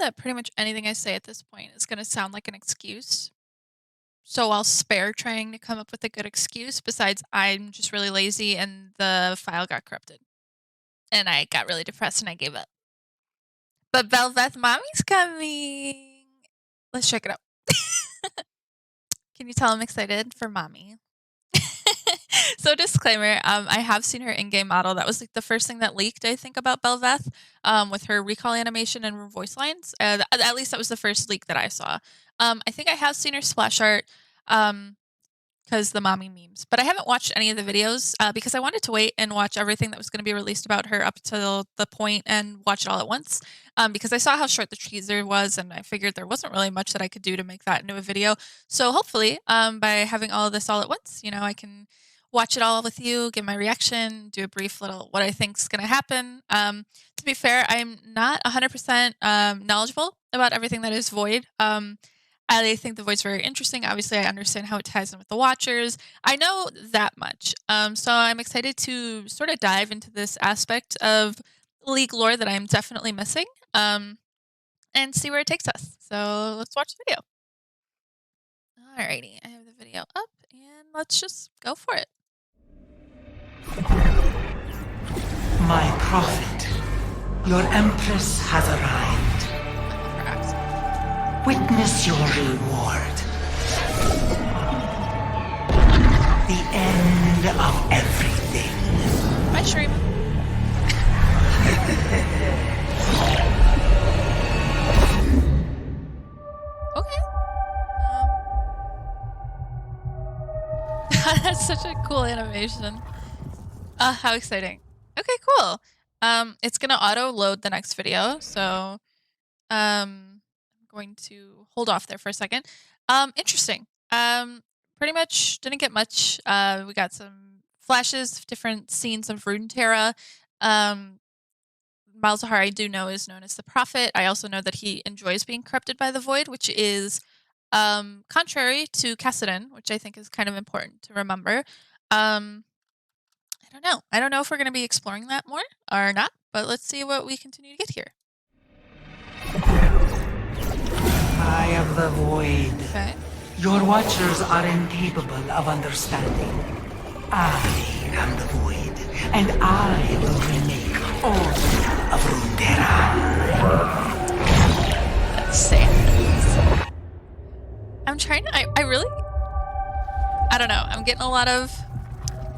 that pretty much anything I say at this point is gonna sound like an excuse. So I'll spare trying to come up with a good excuse. Besides, I'm just really lazy and the file got corrupted. And I got really depressed and I gave up. But Bel'Veth Mommy's coming. Let's check it out. Can you tell I'm excited for Mommy? So disclaimer, I have seen her in-game model. That was like the first thing that leaked, I think, about Bel'Veth, with her recall animation and her voice lines. At least that was the first leak that I saw. I think I have seen her splash art. Because the mommy memes. But I haven't watched any of the videos because I wanted to wait and watch everything that was going to be released about her up until the point and watch it all at once. Because I saw how short the teaser was and I figured there wasn't really much that I could do to make that into a video. So hopefully, by having all of this all at once, you know, I can watch it all with you, give my reaction, do a brief little what I think is going to happen. To be fair, I'm not 100% knowledgeable about everything that is Void. I think the voice very interesting. Obviously, I understand how it ties in with the Watchers. I know that much. So I'm excited to sort of dive into this aspect of League lore that I'm definitely missing, and see where it takes us. So let's watch the video. Alrighty, I have the video up, and let's just go for it. My prophet, your empress has arrived. Witness your reward. The end of everything. Hi, Shreema. Okay. That's such a cool animation. How exciting. Okay, cool. It's gonna auto load the next video, so I'm going to hold off there for a second. Interesting. Pretty much didn't get much. We got some flashes of different scenes of Runeterra. Malzahar, I do know, is known as the Prophet. I also know that he enjoys being corrupted by the Void, which is contrary to Kassadin, which I think is kind of important to remember. I don't know. I don't know if we're going to be exploring that more or not, but let's see what we continue to get here. I am the Void. Okay. Your Watchers are incapable of understanding. I am the Void, and I will remake all of Runeterra. That's sad. I'm trying to... I really... I don't know. I'm getting a lot of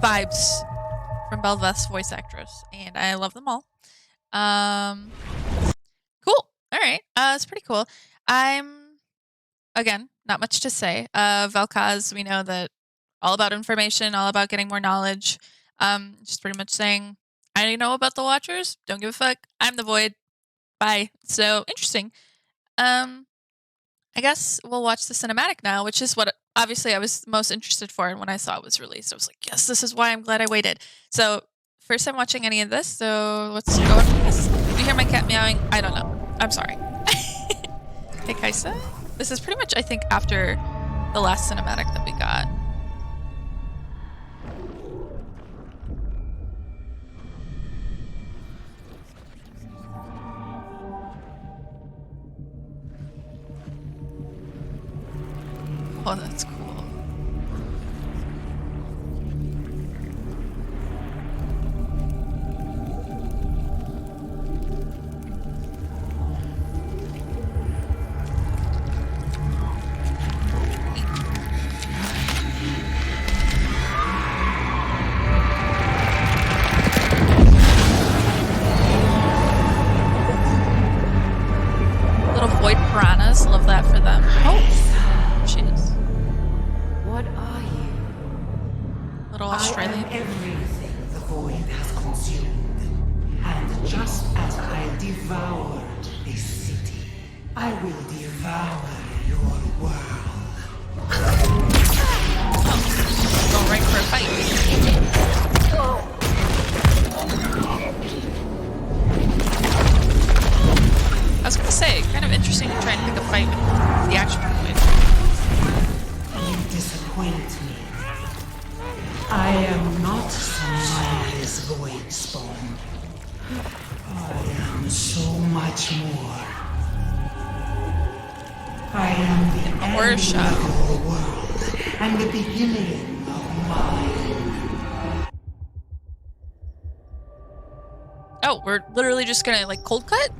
vibes from Bel'Veth's voice actress, and I love them all. Cool. All right. It's pretty cool. Again, not much to say. Vel'Koz, we know that all about information, all about getting more knowledge. Just pretty much saying, I know about the Watchers. Don't give a fuck. I'm the Void. Bye. So, interesting. I guess we'll watch the cinematic now, which is what obviously I was most interested for. And when I saw it was released, I was like, yes, this is why I'm glad I waited. So, first time watching any of this, so let's go into this. If you hear my cat meowing, I don't know. I'm sorry. Hey, Kaisa. This is pretty much, I think, after the last cinematic that we got. Oh, that's cool. Little void piranhas, love that for them. Oh, she is. What are you? Little Australian. I am everything the Void has consumed. And just as I devoured this city, I will devour your world. Going right for a fight. I was gonna say, kind of interesting to try and pick a fight with the action point. You disappoint me. I am not some mindless void spawn. I am so much more. I am in the a horror end shot. of your world and the beginning of mine. Oh, we're literally just gonna like cold cut?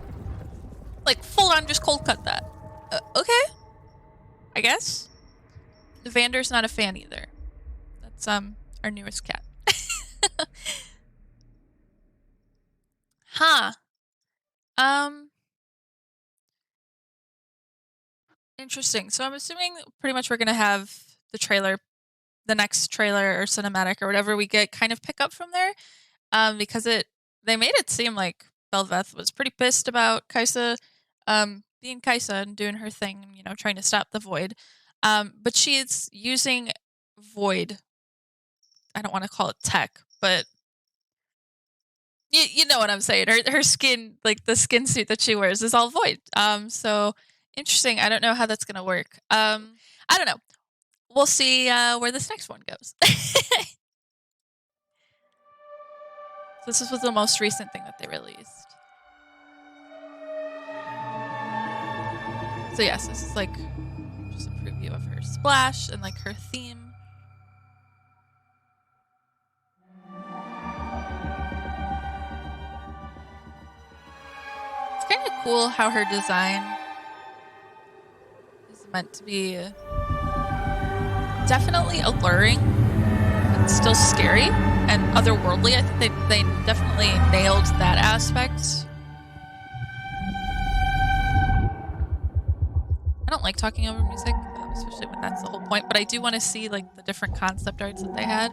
Like full on just cold cut that. Okay, I guess. Vander's not a fan either. That's our newest cat. Huh. Um Interesting. So I'm assuming pretty much we're gonna have the trailer, the next trailer or cinematic or whatever we get kind of pick up from there. Because they made it seem like Bel'Veth was pretty pissed about Kaisa being Kaisa and doing her thing, you know, trying to stop the void. But she is using void. I don't want to call it tech, but you know what I'm saying. Her skin, like the skin suit that she wears, is all void. So interesting. I don't know how that's gonna work. I don't know. We'll see where this next one goes. This was the most recent thing that they released. So yes, this is like just a preview of her splash and like her theme. It's kind of cool how her design is meant to be definitely alluring, but still scary and otherworldly. I think they definitely nailed that aspect. I don't like talking over music, especially when that's the whole point, but I do want to see like the different concept arts that they had.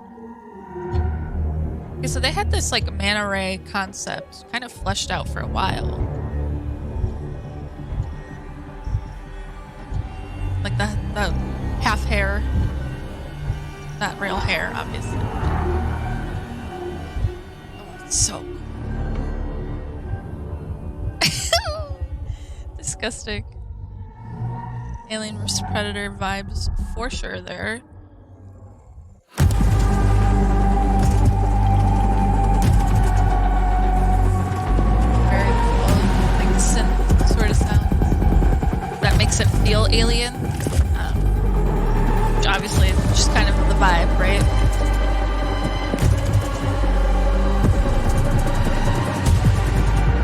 Okay, so they had this like mana ray concept kind of fleshed out for a while. Like the half hair. Not real hair, obviously. Oh, it's so cool. Disgusting. Alien vs. Predator vibes for sure there. Very cool. Like synth sort of sounds. That makes it feel alien. Which obviously is just kind of the vibe, right?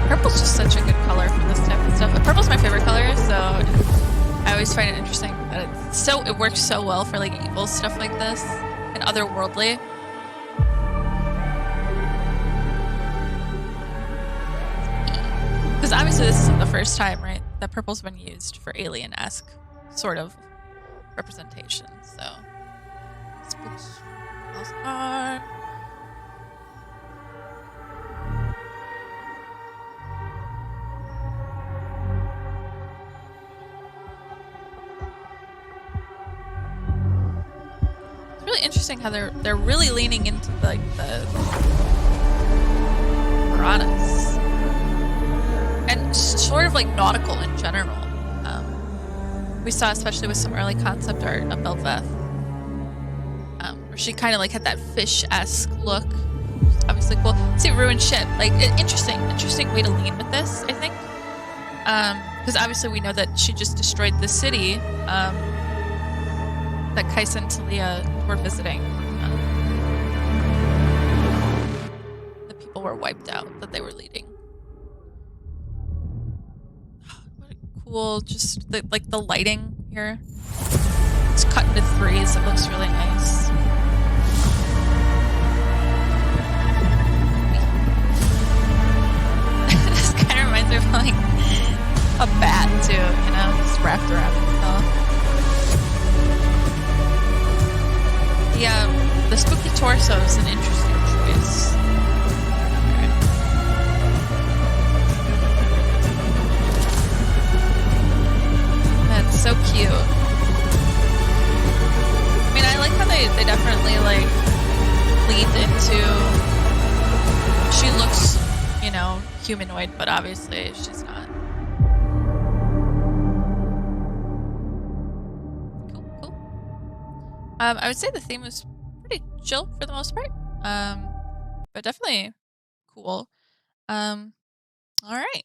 Purple's just such a good color for this type of stuff. Purple's my favorite color, so I always find it interesting that it works so well for like evil stuff like this and otherworldly. Because obviously this isn't the first time, right, that purple's been used for alien-esque sort of representation. So spooks are. It's really interesting how they're really leaning into like the piranhas and sort of like nautical in general. We saw, especially with some early concept art of Bel'Veth, where she kind of like had that fish-esque look. Obviously cool. See, ruined ship. Like interesting way to lean with this, I think. Because obviously we know that she just destroyed the city that Kaisa and Talia were visiting. The people were wiped out that they were leading. What a cool, just like the lighting here. It's cut into threes. It looks really nice. This kind of reminds me of like a bat too, you know, just wrapped around itself. The spooky torso is an interesting choice. That's so cute. I mean, I like how they definitely like leaned into. She looks, you know, humanoid, but obviously she's not. Cool. I would say the theme was pretty chill for the most part. But definitely cool. All right.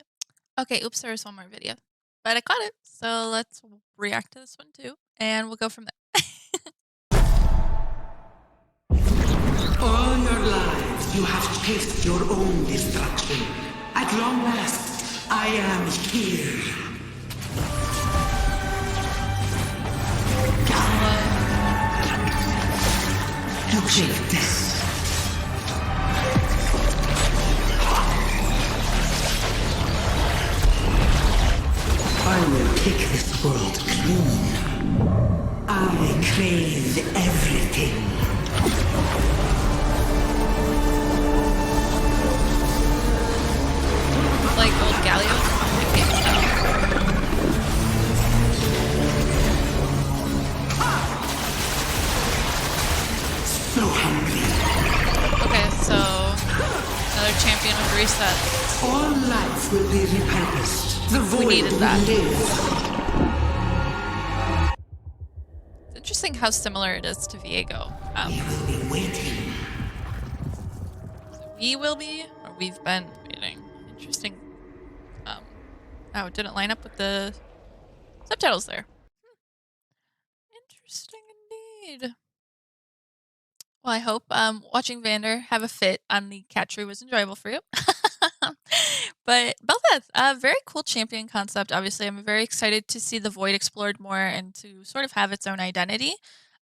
Okay, oops, there was one more video. but I caught it. So let's react to this one too, and we'll go from there. All your lives, you have chased your own destruction. At long last, I am here. You take this. I will take this world clean. I crave everything. Like old Galio from the game. So hungry. Okay, so another champion with reset. All life will be repurposed. The We void needed will that. live. It's interesting how similar it is to Viego. We will be waiting. We will be, or we've been waiting. Interesting. Um, oh, it didn't line up with the subtitles there. Interesting indeed. Well, I hope watching Vander have a fit on the cat tree was enjoyable for you. But Bel'Veth, a very cool champion concept. Obviously, I'm very excited to see the Void explored more and to sort of have its own identity.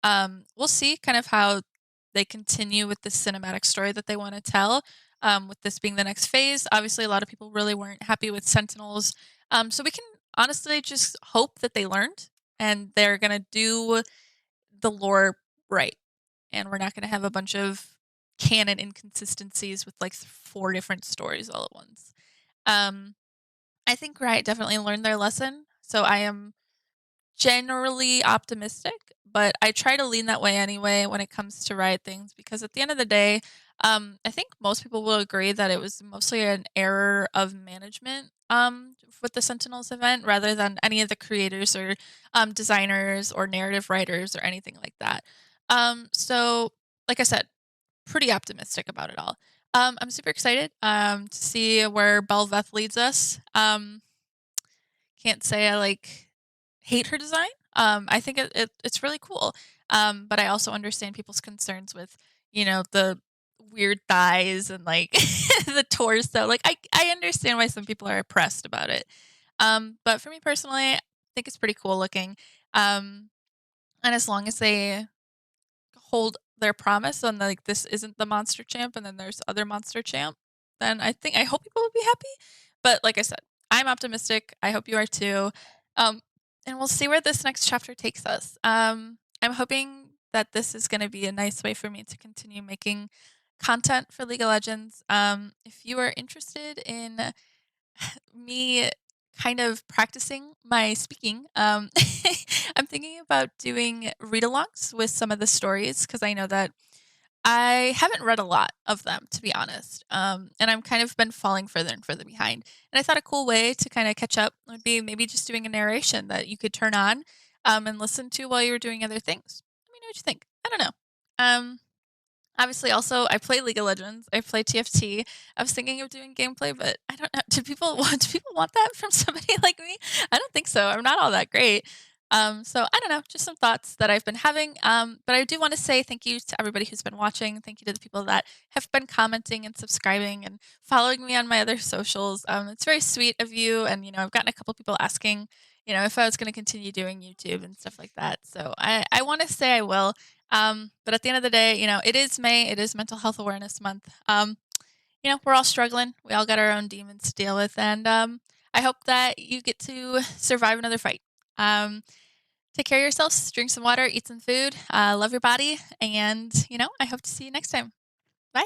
We'll see kind of how they continue with the cinematic story that they want to tell. With this being the next phase, obviously, a lot of people really weren't happy with Sentinels. So we can honestly just hope that they learned and they're gonna do the lore right, and we're not gonna have a bunch of canon inconsistencies with like four different stories all at once. Um, I think Riot definitely learned their lesson, so I am generally optimistic, but I try to lean that way anyway when it comes to Riot things because at the end of the day, I think most people will agree that it was mostly an error of management with the Sentinels event rather than any of the creators or designers or narrative writers or anything like that. So, like I said, pretty optimistic about it all. I'm super excited to see where Bel'Veth leads us. Can't say I like hate her design. I think it's really cool. But I also understand people's concerns with, the weird thighs and like the torso. Like I understand why some people are oppressed about it. But for me personally, I think it's pretty cool looking. Um, and as long as they hold their promise on like this isn't the monster champ and then there's other monster champ, then I hope people will be happy. But like I said, I'm optimistic. I hope you are too. Um, and we'll see where this next chapter takes us. I'm hoping that this is going to be a nice way for me to continue making content for League of Legends. If you are interested in me kind of practicing my speaking, I'm thinking about doing read alongs with some of the stories because I know that I haven't read a lot of them, to be honest. And I'm kind of been falling further and further behind. And I thought a cool way to kind of catch up would be maybe just doing a narration that you could turn on and listen to while you were doing other things. Let me know what you think. I don't know. Obviously, also I play League of Legends. I play TFT. I was thinking of doing gameplay, but I don't know. Do people want? Do people want that from somebody like me? I don't think so. I'm not all that great. So I don't know. Just some thoughts that I've been having. But I do want to say thank you to everybody who's been watching. Thank you to the people that have been commenting and subscribing and following me on my other socials. It's very sweet of you. And I've gotten a couple people asking, if I was going to continue doing YouTube and stuff like that. So I want to say I will. But at the end of the day, it is May. It is Mental Health Awareness Month. We're all struggling. We all got our own demons to deal with, and I hope that you get to survive another fight. Take care of yourselves. Drink some water. Eat some food. Love your body, and I hope to see you next time. Bye.